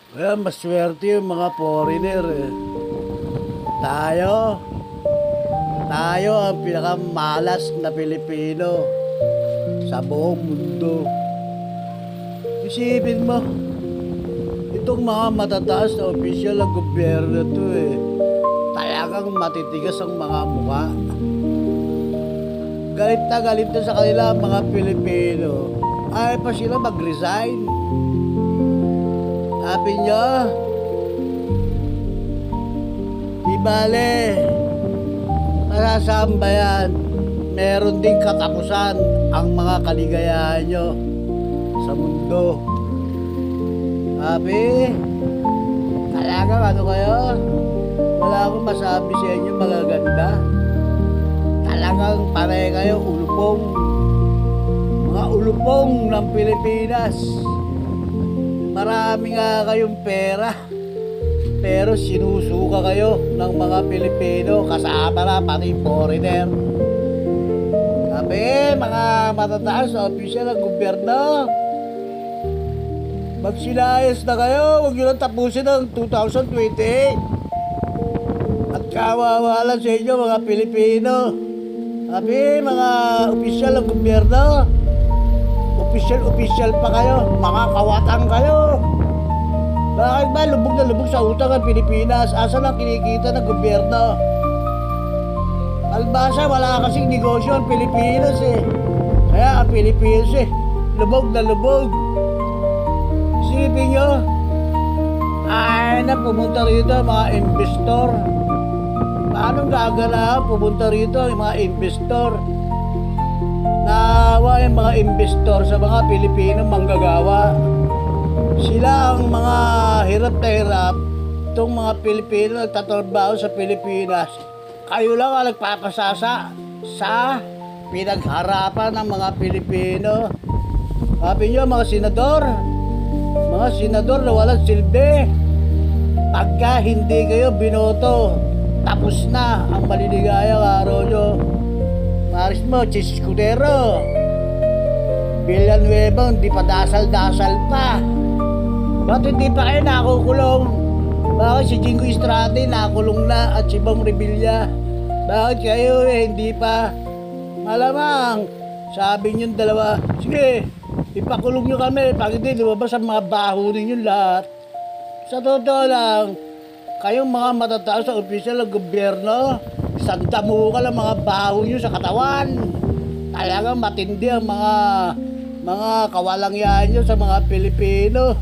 Kaya maswerte yung mga foreigner eh. Tayo, tayo ang pinakamalas na Pilipino sa buong mundo. Isipin mo, itong mga matataas na opisyal ng gobyerno to eh, talagang matitigas ang mga mukha. Galit na galit na sa kanila ang mga Pilipino. Ayaw pa sila mag-resign. Sabi niya, di bale, masasamba yan. Meron ding katapusan ang mga kaligayahan nyo sa mundo. Sabi, talagang ano kayo? Wala akong masabi sa inyo mga ganda. Talagang pare kayo ulupong. Mga ulupong ng Pilipinas. Marami nga kayong pera. Pero sinusuka kayo ng mga Pilipino, kasama na pati foreigner. Sabi, mga matataas na opisyal ng gobyerno, magsilayas na kayo, huwag nyo lang tapusin ng 2028. At kawawalan sa inyo mga Pilipino. Sabi, mga opisyal ng gobyerno, opisyal pa kayo, mga kawatan kayo. Bakit ba lubog na lubog sa utang ang Pilipinas? Asan ang kinikita ng gobyerno? Albasa, wala kasing negosyo ang Pilipinas eh. Kaya ang Pilipinas eh, lubog na lubog. Isipin nyo, ay na pumunta rito ang mga investor. Paano gagana pumunta rito ang mga investor? Naawa yung mga investor sa mga Pilipino manggagawa. Sila ang mga hirap na hirap. Itong mga Pilipino nagtatrabaho sa Pilipinas. Kayo lang ang nagpapasasa sa pinagharapan ng mga Pilipino. Sabi nyo mga senador na walang silbi. Pagka hindi kayo binoto, tapos na ang maliligayang araw nyo. Maris mo, Chis Escudero, Villanueva, hindi pa dasal-dasal pa. Bakit hindi pa kayo nakukulong? Bakit si Jingo Estrada nakulong na at si Bong Revilla? Bakit kayo hindi pa? Malamang, sabi niyong dalawa, sige, ipakulong niyo kami. Pag hindi, lumabas ang mga baho ninyo lahat. Sa totoo lang, kayong mga matataas sa opisyal ng gobyerno, sandamo ka lang mga baho nyo sa katawan. Talagang matindi ang mga kawalangyaan nyo sa mga Pilipino.